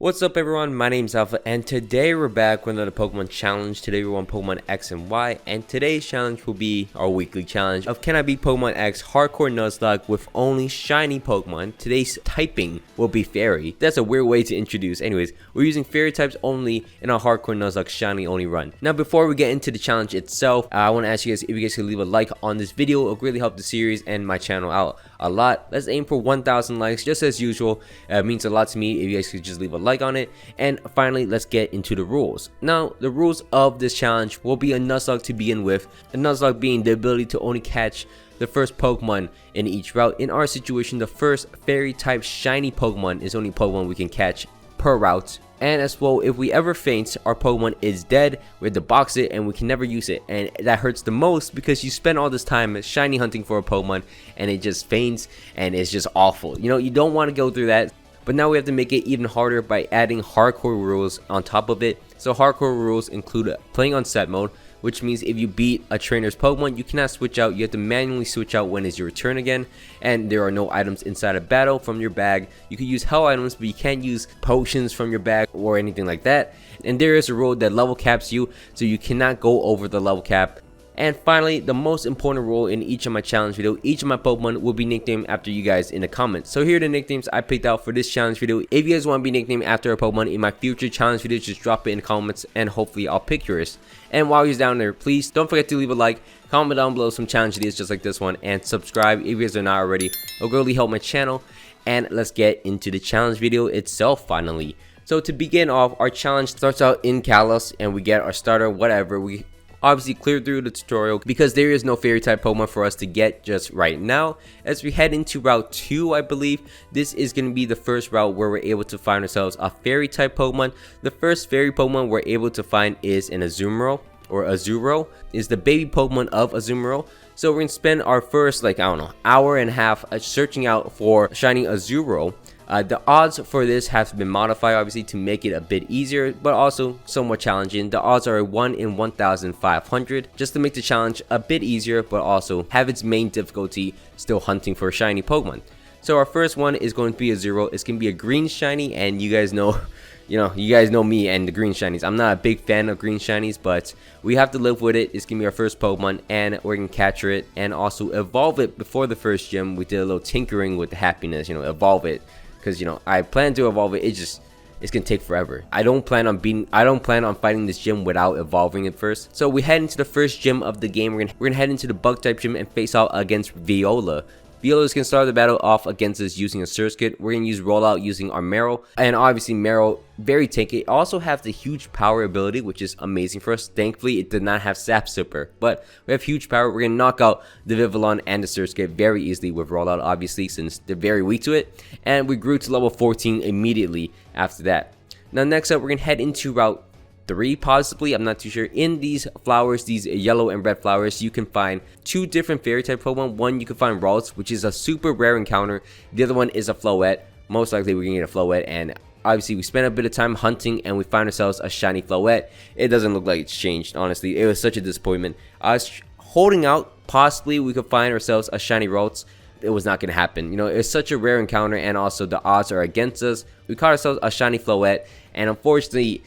What's up everyone, my name's Alpha and today we're back with another Pokemon challenge. Today we're on Pokemon X and Y and today's challenge will be our weekly challenge of can I beat Pokemon X Hardcore Nuzlocke with only shiny Pokemon. Today's typing will be Fairy. That's a weird way to introduce. Anyways, we're using Fairy types only in our Hardcore Nuzlocke shiny only run. Now before we get into the challenge itself, I want to ask you guys if you guys could leave a like on this video. It will really help the series and my channel out a lot. Let's aim for 1,000 likes just as usual. It means a lot to me if you guys could just leave a like on it. And finally, let's get into the rules. Now the rules of this challenge will be a Nuzlocke to begin with, a Nuzlocke being the ability to only catch the first Pokemon in each route. In our situation, the first Fairy type shiny Pokemon is only Pokemon we can catch per route. And as well, if we ever faint, our Pokemon is dead, we have to box it and we can never use it. And that hurts the most because you spend all this time shiny hunting for a Pokemon and it just faints and it's just awful. You know, you don't want to go through that. But now we have to make it even harder by adding hardcore rules on top of it. So hardcore rules include playing on set mode, which means if you beat a trainer's Pokemon, you cannot switch out. You have to manually switch out when it's your turn again. And there are no items inside a battle from your bag. You can use hell items, but you can't use potions from your bag or anything like that. And there is a rule that level caps you, so you cannot go over the level cap. And finally, the most important rule in each of my challenge video, each of my Pokemon will be nicknamed after you guys in the comments. So here are the nicknames I picked out for this challenge video. If you guys want to be nicknamed after a Pokemon in my future challenge videos, just drop it in the comments and hopefully I'll pick yours. And while you're down there, please don't forget to leave a like, comment down below some challenge ideas just like this one, and subscribe if you guys are not already. It'll really help my channel. And let's get into the challenge video itself finally. So to begin off, our challenge starts out in Kalos and we get our starter, whatever. We obviously clear through the tutorial because there is no Fairy type Pokemon for us to get just right now. As we head into Route 2, I believe, this is going to be the first route where we're able to find ourselves a Fairy type Pokemon. The first Fairy Pokemon we're able to find is an Azumarill, or Azuro, is the baby Pokemon of Azumarill. So we're going to spend our first, hour and a half searching out for shiny Azuro. The odds for this have been modified obviously to make it a bit easier, but also somewhat challenging. The odds are 1 in 1,500 just to make the challenge a bit easier, but also have its main difficulty still hunting for shiny Pokemon. So our first one is going to be a Zero. It's going to be a green shiny, and you guys know, you guys know me and the green shinies. I'm not a big fan of green shinies, but we have to live with it. It's going to be our first Pokemon, and we're going to capture it and also evolve it before the first gym. We did a little tinkering with the happiness, evolve it. Because I plan to evolve it. It's gonna take forever. I don't plan on fighting this gym without evolving it first. So we head into the first gym of the game. We're gonna head into the bug type gym and face off against Viola. Viola is gonna start the battle off against us using a Surskit. We're gonna use rollout using our Marill, and obviously Marill very tanky. It also has the huge power ability, which is amazing for us. Thankfully, it did not have Sap Super, but we have huge power. We're gonna knock out the Vivillon and the Surskit very easily with rollout, obviously, since they're very weak to it. And we grew to level 14 immediately after that. Now, next up, we're gonna head into Route 3 possibly, I'm not too sure. In these flowers, these yellow and red flowers, you can find two different Fairy type Pokemon. One, you can find Ralts, which is a super rare encounter. The other one is a Floette. Most likely we're gonna get a Floette, and obviously we spent a bit of time hunting and we find ourselves a shiny Floette. It doesn't look like it's changed, honestly. It was such a disappointment. I was holding out, possibly we could find ourselves a shiny Ralts. It was not gonna happen. It's such a rare encounter, and also the odds are against us. We caught ourselves a shiny Floette, and unfortunately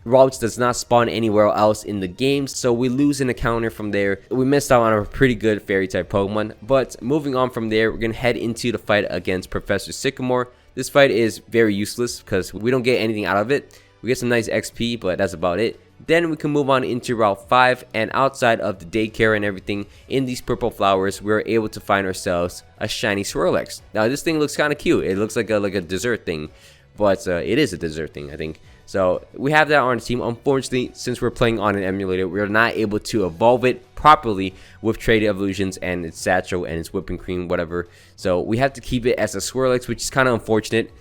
Ralts does not spawn anywhere else in the game, so we lose an encounter from there. We missed out on a pretty good Fairy type Pokemon. But moving on from there, we're gonna head into the fight against Professor Sycamore. This fight is very useless because we don't get anything out of it. We get some nice XP, but that's about it. Then we can move on into Route 5, and outside of the daycare and everything, in these purple flowers, we're able to find ourselves a shiny Swirlex. Now this thing looks kind of cute. It looks like a dessert thing, but it is a dessert thing, I think. So we have that on the team. Unfortunately, since we're playing on an emulator, we're not able to evolve it properly with traded evolutions and its Satchel and its whipping cream, whatever. So we have to keep it as a Swirlex, which is kind of unfortunate.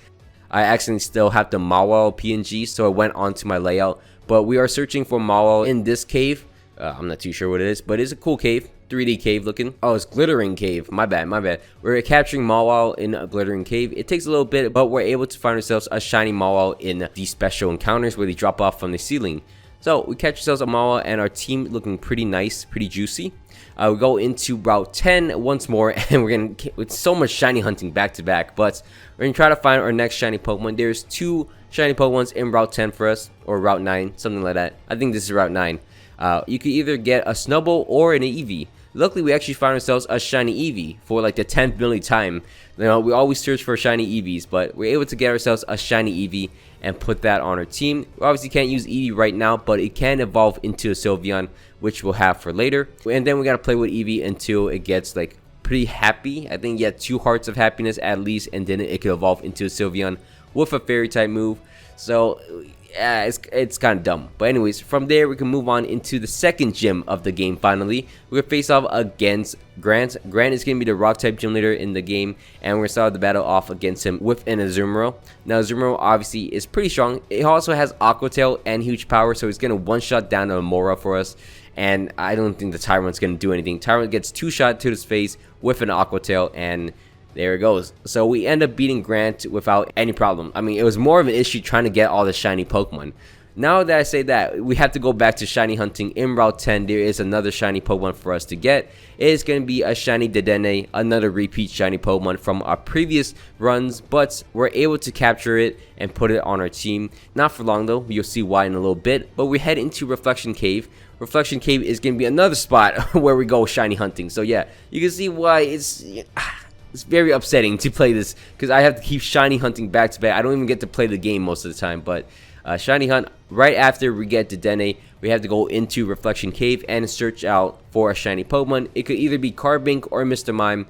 I accidentally still have the Mawile PNG, so I went onto my layout. But we are searching for Mawile in this cave. I'm not too sure what it is, but it's a cool cave. 3D cave looking. Oh, it's Glittering Cave. My bad. We're capturing Mawile in a Glittering Cave. It takes a little bit, but we're able to find ourselves a shiny Mawile in these special encounters where they drop off from the ceiling. So we catch ourselves a Mawile, and our team looking pretty nice, pretty juicy. We go into Route 10 once more, and we're gonna with so much shiny hunting back to back, but we're gonna try to find our next shiny Pokemon. There's two shiny Pokemons in Route 10 for us, or Route 9, something like that. I think this is Route 9. You could either get a Snubbull or an Eevee. Luckily, we actually found ourselves a shiny Eevee for like the 10th millionth time. You know, we always search for shiny Eevees, but we're able to get ourselves a shiny Eevee and put that on our team. We obviously can't use Eevee right now, but it can evolve into a Sylveon, which we'll have for later. And then we gotta play with Eevee until it gets like pretty happy. I think you get 2 hearts of happiness at least, and then it could evolve into a Sylveon with a fairy type move. So yeah, it's kind of dumb. But anyways, from there we can move on into the second gym of the game. Finally, we're gonna face off against Grant. Grant is gonna be the rock type gym leader in the game, and we're gonna start the battle off against him with an Azumarill. Now Azumarill obviously is pretty strong. It also has Aqua Tail and huge power, so it's gonna one-shot down a Mora for us. And I don't think the Tyrant's gonna do anything. Tyrant gets 2-shot to his face with an Aqua Tail, and there it goes. So we end up beating Grant without any problem. I mean, it was more of an issue trying to get all the shiny Pokemon. Now that I say that, we have to go back to shiny hunting in Route 10. There is another shiny Pokemon for us to get. It is going to be a shiny Dedenne, another repeat shiny Pokemon from our previous runs, but we're able to capture it and put it on our team. Not for long though, you'll see why in a little bit, but we head into Reflection Cave. Reflection Cave is going to be another spot where we go shiny hunting. So yeah, you can see why it's very upsetting to play this, because I have to keep shiny hunting back to back. I don't even get to play the game most of the time, but shiny hunt right after we get to Dedenne, we have to go into Reflection Cave and search out for a shiny Pokemon. It could either be Carbink or Mr. Mime.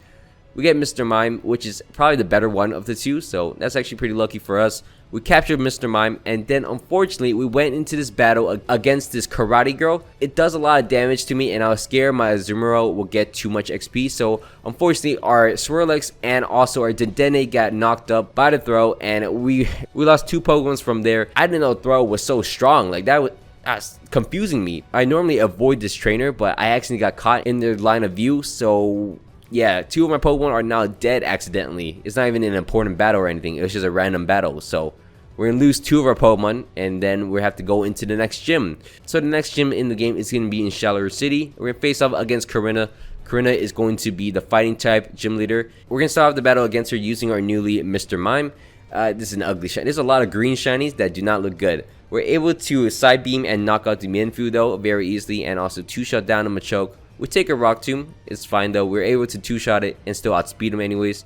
We get Mr. Mime, which is probably the better one of the two, so that's actually pretty lucky for us. We captured Mr. Mime, and then unfortunately we went into this battle against this Karate Girl. It does a lot of damage to me, and I was scared my Azumarill will get too much XP. So unfortunately our Swirlex and also our Dedenne got knocked up by the throw, and we lost 2 Pokemons from there. I didn't know throw was so strong. Like that's confusing me. I normally avoid this trainer, but I actually got caught in their line of view, so yeah, 2 of my Pokemon are now dead accidentally. It's not even an important battle or anything. It was just a random battle. So we're going to lose 2 of our Pokemon, and then we have to go into the next gym. So the next gym in the game is going to be in Chandeleur City. We're going to face off against Karina. Karina is going to be the fighting type gym leader. We're going to start off the battle against her using our newly Mr. Mime. This is an ugly shiny. There's a lot of green shinies that do not look good. We're able to side beam and knock out the Mienfoo though very easily, and also 2-shot down a Machoke. We take a Rock Tomb. It's fine though. We're able to 2-shot it and still outspeed him anyways.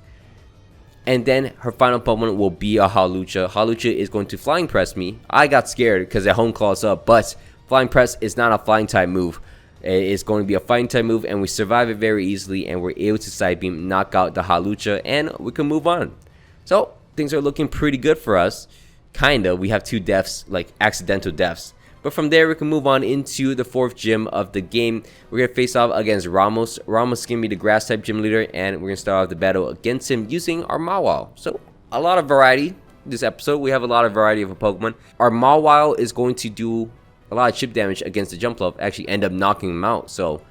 And then her final Pokemon will be a Hawlucha. Hawlucha is going to Flying Press me. I got scared because the Home Claw's up, but Flying Press is not a Flying type move. It's going to be a Fighting type move, and we survive it very easily, and we're able to Side Beam, knock out the Hawlucha, and we can move on. So things are looking pretty good for us. Kinda. We have 2 deaths, like accidental deaths. But from there, we can move on into the 4th gym of the game. We're going to face off against Ramos. Ramos is going to be the grass type gym leader, and we're going to start off the battle against him using our Mawile. So a lot of variety this episode. We have a lot of variety of a Pokemon. Our Mawile is going to do a lot of chip damage against the Jumpluff, actually end up knocking him out. So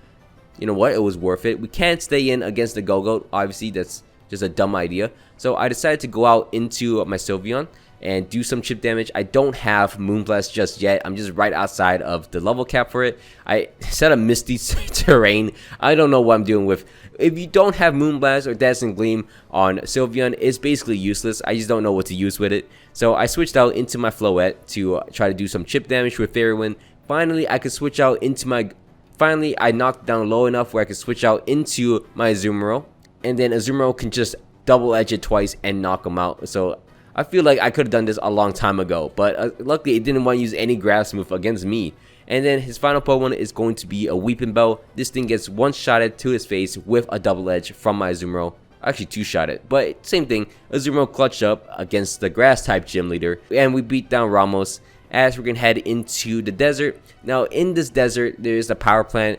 you know what, it was worth it. We can't stay in against the Go-Goat. Obviously, that's just a dumb idea. So I decided to go out into my Sylveon and do some chip damage. I don't have Moonblast just yet. I'm just right outside of the level cap for it. I set a Misty Terrain. I don't know what I'm doing with. If you don't have Moonblast or Dazzling Gleam on Sylveon, it's basically useless. I just don't know what to use with it. So I switched out into my Floette to try to do some chip damage with Fairy Wind. Finally, I could switch out into my... Finally, I knocked down low enough where I could switch out into my Azumarill. And then Azumarill can just double edge it twice and knock him out. So I feel like I could have done this a long time ago, but luckily it didn't want to use any grass move against me. And then his final Pokemon is going to be a Weeping Bell. This thing gets one-shotted to his face with a double edge from my Azumarill. Actually 2-shotted, but same thing. Azumarill clutched up against the grass type gym leader, and we beat down Ramos. As we're gonna head into the desert. Now in this desert there is a power plant.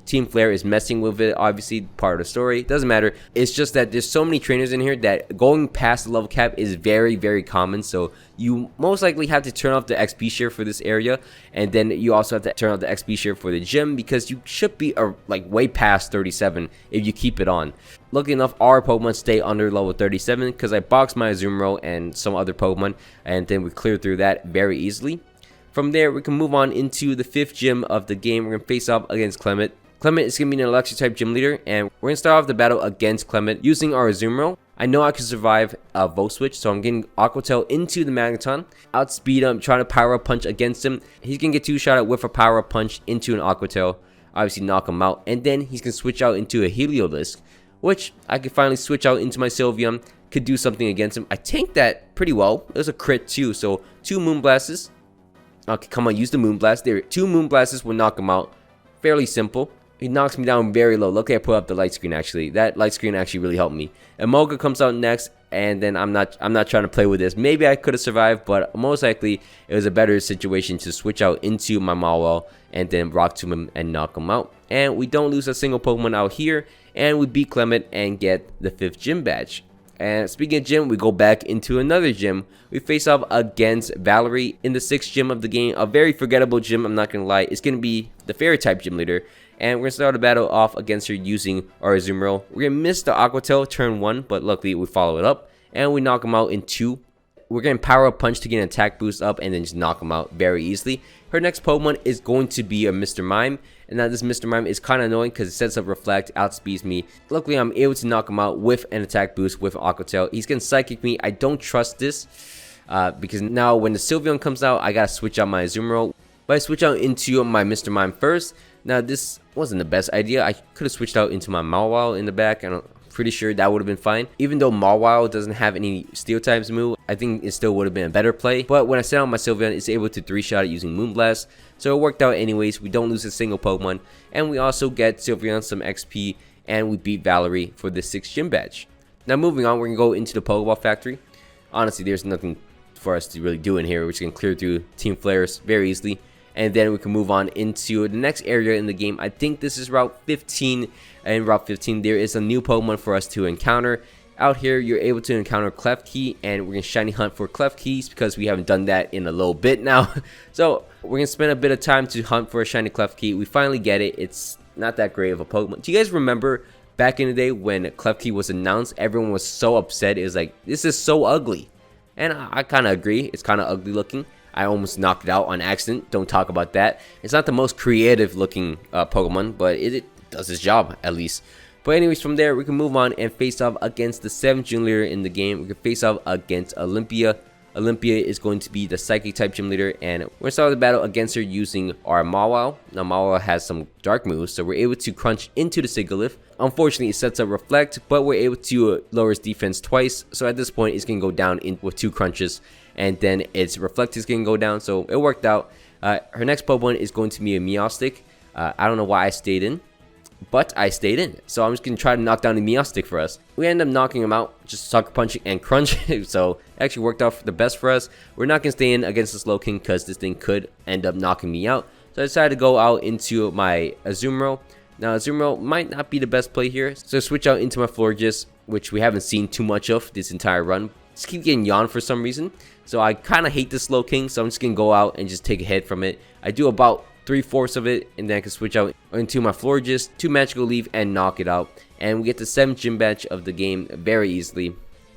Team Flare is messing with it, obviously part of the story, doesn't matter. It's just that there's so many trainers in here that going past the level cap is very, very common. So you most likely have to turn off the XP share for this area, and then you also have to turn off the XP share for the gym, because you should be like way past 37 if you keep it on. Luckily enough, our Pokemon stay under level 37 because I boxed my Azumarill and some other Pokemon, and then we cleared through that very easily. From there, we can move on into the 5th gym of the game. We're going to face off against Clement. Clement is going to be an electric type gym leader, and we're going to start off the battle against Clement using our Azumarill. I know I can survive a Volt Switch, so I'm getting Aqua Tail into the Magneton. Outspeed him, trying to Power Up Punch against him. He's going to get 2-shot with a Power Up Punch into an Aqua Tail. Obviously knock him out. And then he's going to switch out into a Heliolisk, which I can finally switch out into my Sylveon. Could do something against him. I tanked that pretty well. It was a crit too, so 2 Moonblasts. Okay, come on, use the Moonblast. There, 2 Moonblasts will knock him out. Fairly simple. He knocks me down very low. Luckily, I put up the light screen actually. That light screen actually really helped me. Emolga comes out next, and then I'm not trying to play with this. Maybe I could have survived, but most likely it was a better situation to switch out into my Mawile and then Rock Tomb him and knock him out. And we don't lose a single Pokemon out here, and we beat Clement and get the 5th gym badge. And speaking of gym, we go back into another gym. We face off against Valerie in the 6th gym of the game. A very forgettable gym, I'm not going to lie. It's going to be the Fairy type gym leader. And we're going to start a battle off against her using our Azumarill. We're going to miss the Aqua Tail turn 1, but luckily we follow it up. And we knock him out in 2. We're going to Power Up Punch to get an attack boost up and then just knock him out very easily. Her next Pokemon is going to be a Mr. Mime. And now this Mr. Mime is kind of annoying because it sets up Reflect, outspeeds me. Luckily, I'm able to knock him out with an attack boost with Aqua Tail. He's going to Psychic me. I don't trust this because now when the Sylveon comes out, I got to switch out my Azumarill. But I switch out into my Mr. Mime first. Now, this wasn't the best idea. I could have switched out into my Mawile in the back, and I'm pretty sure that would have been fine. Even though Mawile doesn't have any Steel types move, I think it still would have been a better play. But when I sent out my Sylveon, it's able to 3-shot it using Moonblast. So it worked out anyways. We don't lose a single Pokemon. And we also get Sylveon some XP, and we beat Valerie for the 6th gym badge. Now moving on, we're going to go into the Pokeball Factory. Honestly, there's nothing for us to really do in here. We're just going to clear through Team Flares very easily. And then we can move on into the next area in the game. I think this is Route 15. And in Route 15, there is a new Pokemon for us to encounter. Out here, you're able to encounter Klefki, and we're going to shiny hunt for Klefkis because we haven't done that in a little bit now. So we're going to spend a bit of time to hunt for a shiny Klefki. We finally get it. It's not that great of a Pokemon. Do you guys remember back in the day when Klefki was announced? Everyone was so upset. It was like, this is so ugly. And I kind of agree. It's kind of ugly looking. I almost knocked it out on accident. Don't talk about that. It's not the most creative looking Pokemon, but it does its job at least. But anyways, from there, we can move on and face off against the 7th gym leader in the game. We can face off against Olympia. Olympia is going to be the Psychic type gym leader, and we're going to start the battle against her using our Mawile. Now, Mawile has some dark moves, so we're able to crunch into the Sigilyph. Unfortunately, it sets up Reflect, but we're able to lower its defense twice. So at this point, it's going to go down with 2 crunches, and then its Reflect is going to go down. So it worked out. Her next Pokemon is going to be a Meowstic. I don't know why I stayed in, but I stayed in. So I'm just going to try to knock down the Meowstic for us. We end up knocking him out, just Sucker Punching and Crunch. So it actually worked out the best for us. We're not going to stay in against this Slowking because this thing could end up knocking me out. So I decided to go out into my Azumarill. Now Azumarill might not be the best play here. So I switch out into my Florges, which we haven't seen too much of this entire run. Just keep getting yawned for some reason. So I kind of hate this Slowking. So I'm just going to go out and just take a hit from it. I do about 3/4 of it, and then I can switch out into my Florges, 2 Magical Leaf, and knock it out. And we get the 7th gym badge of the game very easily.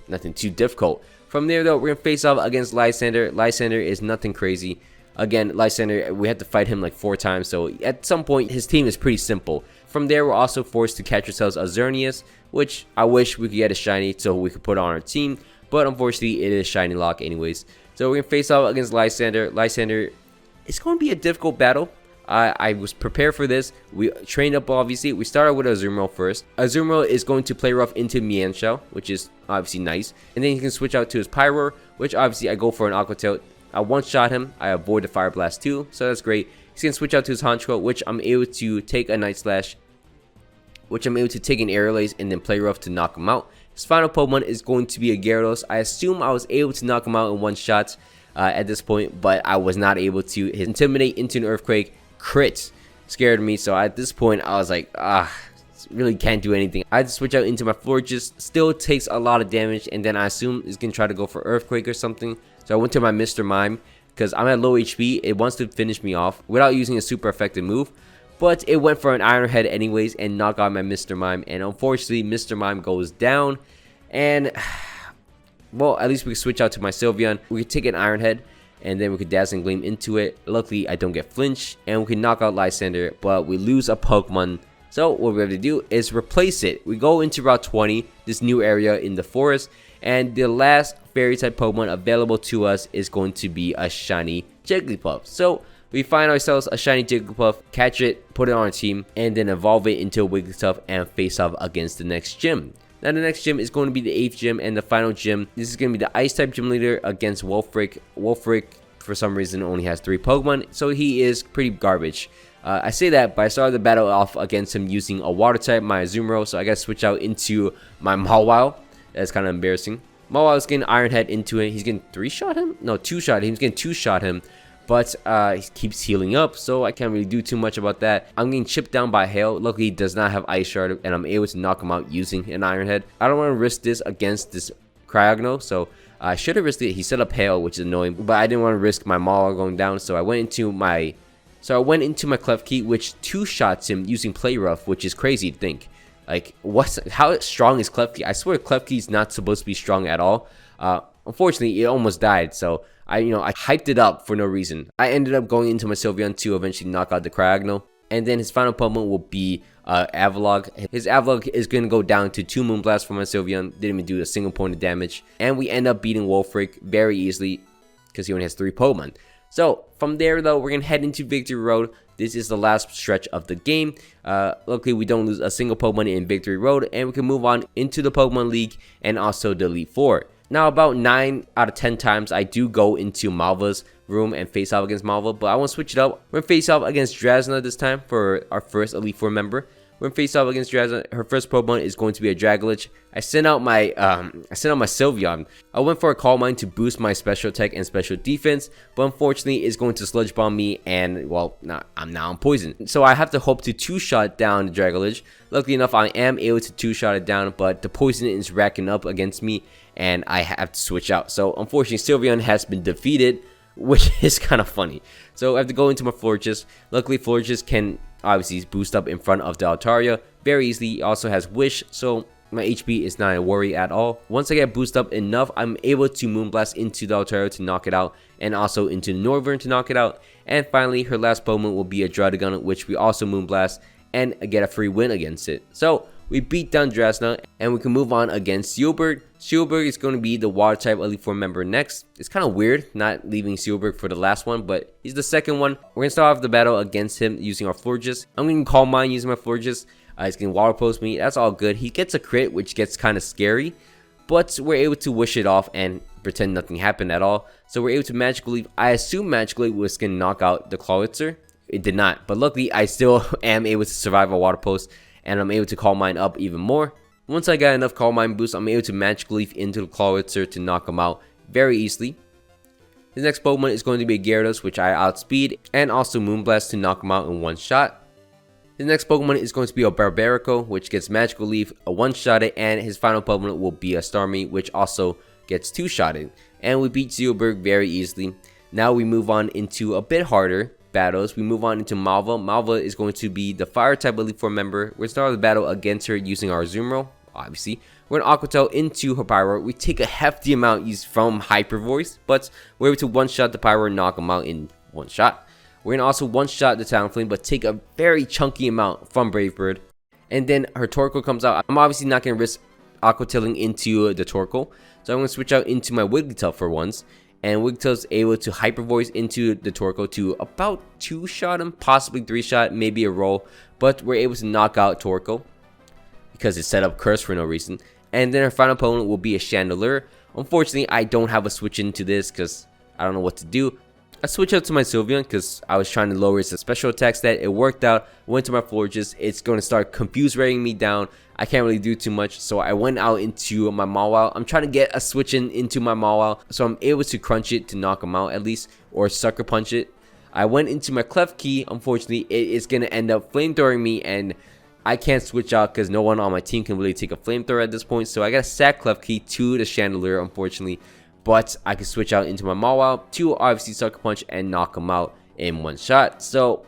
Nothing too difficult. From there, though, we're going to face off against Lysander. Lysander is nothing crazy. Again, Lysander, we had to fight him like 4 times, so at some point, his team is pretty simple. From there, we're also forced to catch ourselves a Xerneas, which I wish we could get a shiny so we could put on our team, but unfortunately, it is shiny lock anyways. So we're going to face off against Lysander. Lysander, it's going to be a difficult battle. I was prepared for this. We trained up, obviously. We started with Azumarill first. Azumarill is going to play rough into Mienshao, which is obviously nice. And then he can switch out to his Pyroar, which obviously I go for an Aqua Tail. I one-shot him. I avoid the Fire Blast too, so that's great. He's going to switch out to his Honchkrow, which I'm able to take a Night Slash, which I'm able to take an Aerial Ace and then play rough to knock him out. His final Pokemon is going to be a Gyarados. I assume I was able to knock him out in one shot at this point, but I was not able to. His Intimidate into an Earthquake crit scared me, so at this point I was like, really can't do anything. I had to switch out into my Florges. Still takes a lot of damage, and then I assume it's gonna try to go for Earthquake or something. So I went to my Mr. Mime because I'm at low HP. It wants to finish me off without using a super effective move, but it went for an Iron Head anyways and knocked out my Mr. Mime. And unfortunately, Mr. Mime goes down, and well, at least we can switch out to my Sylveon. We can take an Iron Head, and then we could Dazzling Gleam into it. Luckily, I don't get flinch, and we can knock out Lysander, but we lose a Pokemon So what we have to do is replace it. We go into Route 20, this new area in the forest, and the last fairy type Pokemon available to us is going to be a shiny Jigglypuff. So we find ourselves a shiny Jigglypuff, catch it, put it on our team, and then evolve it into a Wigglytuff and face off against the next gym. Now the next gym is going to be the 8th gym and the final gym. This is going to be the Ice type gym leader against Wolfric. Wolfric, for some reason, only has 3 Pokemon, so he is pretty garbage. I say that, but I started the battle off against him using a water type, my Azumarill, so I gotta switch out into my Mawile. That's kind of embarrassing. Mawile is getting Iron Head into it. He's getting 3-shot him? No, 2-shot him. He's getting 2-shot him. But he keeps healing up, so I can't really do too much about that. I'm getting chipped down by Hail. Luckily, he does not have Ice Shard, and I'm able to knock him out using an Iron Head. I don't want to risk this against this Cryogno, so I should have risked it. He set up Hail, which is annoying, but I didn't want to risk my Mawile going down, so I went into my Klefki, which 2-shots him using Play Rough, which is crazy to think. Like, how strong is Klefki? I swear Klefki is not supposed to be strong at all. Unfortunately, it almost died, so I hyped it up for no reason. I ended up going into my Sylveon to eventually knock out the Cryogno. And then his final Pokemon will be Avalog. His Avalog is going to go down to 2 Moonblasts from my Sylveon. Didn't even do a single point of damage. And we end up beating Wolfric very easily because he only has 3 Pokemon. So from there though, we're going to head into Victory Road. This is the last stretch of the game. Luckily, we don't lose a single Pokemon in Victory Road. And we can move on into the Pokemon League and also the Elite Four. Now, about 9 out of 10 times, I do go into Malva's room and face off against Malva, but I want to switch it up. We're going to face off against Drasna this time for our first Elite Four member. We're going to face off against Drasna. Her first Pokemon is going to be a Dragolich. I sent out my Sylveon. I went for a Calm Mind to boost my special attack and special defense, but unfortunately, it's going to Sludge Bomb me, and well, I'm poisoned. So I have to hope to 2-shot down the Dragolich. Luckily enough, I am able to 2-shot it down, but the poison is racking up against me, and I have to switch out. So unfortunately, Sylveon has been defeated, which is kind of funny. So I have to go into my Florges. Luckily, Florges can obviously boost up in front of the Altaria very easily. He also has Wish, so my HP is not a worry at all. Once I get boosted up enough, I'm able to Moonblast into the Altaria to knock it out, and also into the Northern to knock it out. And finally, her last Pokemon will be a Draudigon, which we also Moonblast and get a free win against it. So we beat down Drasna, and we can move on against Sealberg. Sealberg is going to be the Water type Elite Four member next. It's kind of weird not leaving Sealberg for the last one, but he's the second one. We're going to start off the battle against him using our Florges. I'm going to Calm Mind using my Florges. He's going to Water Pulse me. That's all good. He gets a crit, which gets kind of scary, but we're able to wish it off and pretend nothing happened at all. So we're able to Magical Leaf. I assume Magical Leaf was going to knock out the Clawitzer. It did not, but luckily I still am able to survive a Water Pulse, and I'm able to Calm Mind up even more. Once I got enough Calm Mind boost, I'm able to Magic Leaf into the Clawitzer to knock him out very easily. His next Pokemon is going to be a Gyarados, which I outspeed, and also Moonblast to knock him out in one shot. His next Pokemon is going to be a Barbarico, which gets Magical Leaf, a one-shotted, and his final Pokemon will be a Starmie, which also gets 2-shotted. And we beat Zealberg very easily. Now we move on into a bit harder battles. We move on into Malva. Malva is going to be the Fire type Elite Four member. We're starting the battle against her using our Azumarill. Obviously, we're going to Aqua Tail into her Pyro. We take a hefty amount used from Hyper Voice, but we're able to one-shot the Pyro and knock him out in one shot. We're going to also one-shot the Talonflame, but take a very chunky amount from Brave Bird. And then her Torkoal comes out. I'm obviously not going to risk Aqua Tailing into the Torkoal, so I'm going to switch out into my Wigglytuff for once. And Wigglytuff is able to Hyper Voice into the Torkoal to about 2-shot him, possibly 3-shot, maybe a roll. But we're able to knock out Torkoal because it set up Curse for no reason. And then our final opponent will be a Chandeleur. Unfortunately, I don't have a switch into this because I don't know what to do. I switched out to my Sylveon because I was trying to lower his special attack stat. It worked out. Went to my Florges. It's going to start confuse rating me down. I can't really do too much, so I went out into my Mawile. I'm trying to get a switch into my Mawile, so I'm able to crunch it to knock him out at least, or sucker punch it. I went into my Klefki. Unfortunately, it is going to end up flamethrowing me, and I can't switch out because no one on my team can really take a flamethrower at this point. So I got to sack Klefki to the Chandeleur, unfortunately. But I can switch out into my Mawile to obviously Sucker Punch and knock him out in one shot. So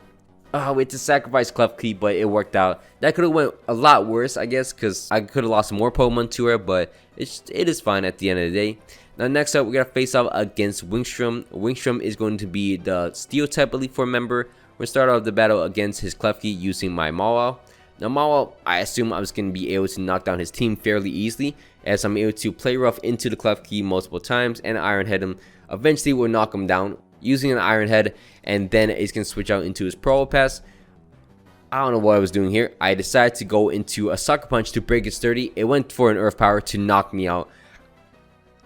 we had to sacrifice Klefki, but it worked out. That could have went a lot worse, I guess, because I could have lost more Pokemon to her, but it is fine at the end of the day. Now next up, we got to face off against Wingstrom. Wingstrom is going to be the Steel type Elite Four member. We're going to start off the battle against his Klefki using my Mawile. Now Mawile, I assume I was going to be able to knock down his team fairly easily, as I'm able to play rough into the Clef Key multiple times and Iron Head him. Eventually we'll knock him down using an Iron Head, and then he's going to switch out into his Probopass. I don't know what I was doing here. I decided to go into a Sucker Punch to break its 30. It went for an Earth Power to knock me out.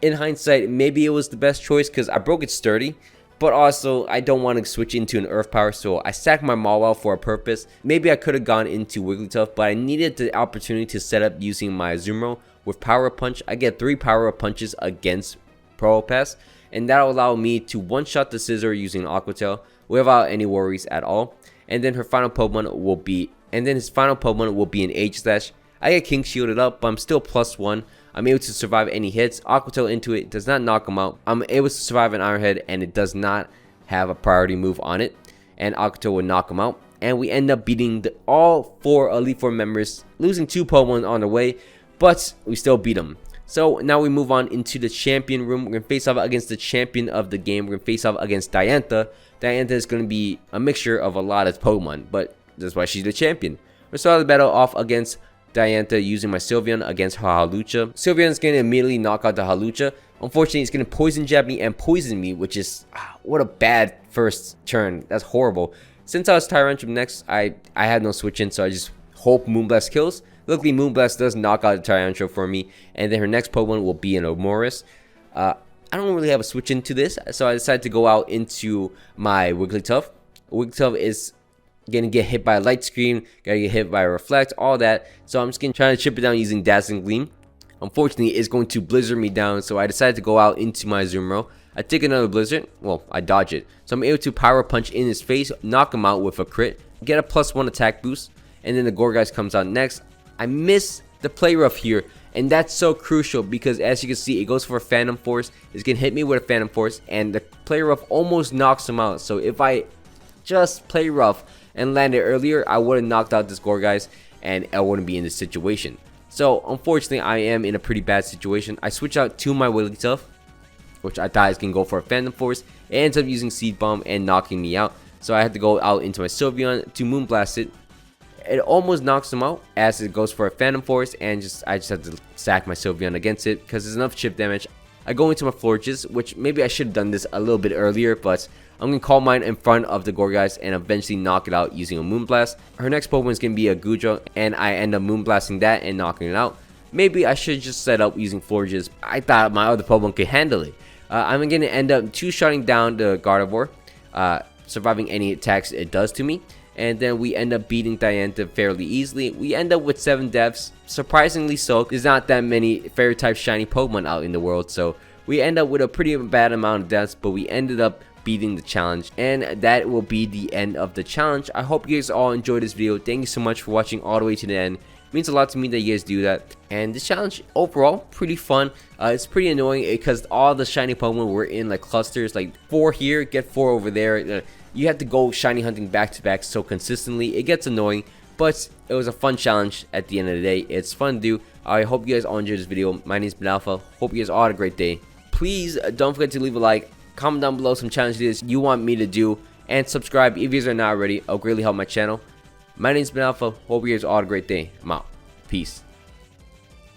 In hindsight, maybe it was the best choice because I broke its 30. But also, I don't want to switch into an Earth Power, so I sacked my Mawile for a purpose. Maybe I could have gone into Wigglytuff, but I needed the opportunity to set up using my Azumarill with Power Up Punch. I get 3 Power Up Punches against Probopass, and that'll allow me to one-shot the Scissor using Aqua Tail without any worries at all. And then her final Pokemon will be, his final Pokemon will be an Aegislash. I get King Shielded up, but I'm still +1. I'm able to survive any hits. Aqua Tail into it does not knock him out. I'm able to survive an Iron Head, and it does not have a priority move on it. And Aqua Tail will knock him out. And we end up beating all 4 Elite Four members, losing 2 Pokemon on the way, but we still beat them. So now we move on into the champion room. We're going to face off against the champion of the game. We're going to face off against Diantha. Diantha is going to be a mixture of a lot of Pokemon, but that's why she's the champion. We're starting the battle off against Diantha using my Sylveon against her Hawlucha. Sylveon is going to immediately knock out the Hawlucha. Unfortunately, it's going to Poison Jab me and poison me, which is, what a bad first turn. That's horrible. Since I was Tyrantrum next, I had no switch in, so I just hope Moonblast kills. Luckily, Moonblast does knock out the Tyrantrum for me, and then her next Pokemon will be an Amoris. I don't really have a switch into this, so I decided to go out into my Wigglytuff. Wigglytuff is gonna get hit by a Light Screen, gonna get hit by a Reflect, all that. So I'm just gonna try to chip it down using Dazzling Gleam. Unfortunately, it's going to Blizzard me down, so I decided to go out into my Azumarill. I take another Blizzard, well, I dodge it. So I'm able to Power Punch in his face, knock him out with a crit, get a +1 attack boost, and then the Gorgeist comes out next. I miss the Play Rough here, and that's so crucial because as you can see, it goes for a Phantom Force. It's gonna hit me with a Phantom Force, and the Play Rough almost knocks him out. So if I just Play Rough and landed earlier, I would have knocked out this Gorgeist, and I wouldn't be in this situation. So unfortunately, I am in a pretty bad situation. I switch out to my Wigglytuff, which I thought is gonna go for a Phantom Force. It ends up using Seed Bomb and knocking me out. So I had to go out into my Sylveon to Moonblast it. It almost knocks him out as it goes for a Phantom Force, and I just have to sack my Sylveon against it because there's enough chip damage. I go into my Florges, which maybe I should have done this a little bit earlier, but I'm going to Calm Mind in front of the Gorgeist and eventually knock it out using a Moonblast. Her next Pokemon is going to be a Goodra, and I end up Moonblasting that and knocking it out. Maybe I should just set up using Florges. I thought my other Pokemon could handle it. I'm going to end up two-shotting down the Gardevoir, surviving any attacks it does to me. And then we end up beating Diantha fairly easily. We end up with 7 deaths. Surprisingly so, there's not that many fairy type shiny Pokemon out in the world. So we end up with a pretty bad amount of deaths, but we ended up beating the challenge. And that will be the end of the challenge. I hope you guys all enjoyed this video. Thank you so much for watching all the way to the end. It means a lot to me that you guys do that. And this challenge overall pretty fun. It's pretty annoying because all the shiny Pokemon were in like clusters, like 4 here, get 4 over there. You have to go shiny hunting back to back so consistently. It gets annoying, but it was a fun challenge at the end of the day. It's fun to do. I hope you guys all enjoyed this video. My name is Alpha. Hope you guys all had a great day. Please don't forget to leave a like, comment down below some challenge ideas you want me to do, and subscribe if you guys are not already. It'll greatly help my channel. My name is Alpha. Hope you guys all had a great day. I'm out. Peace.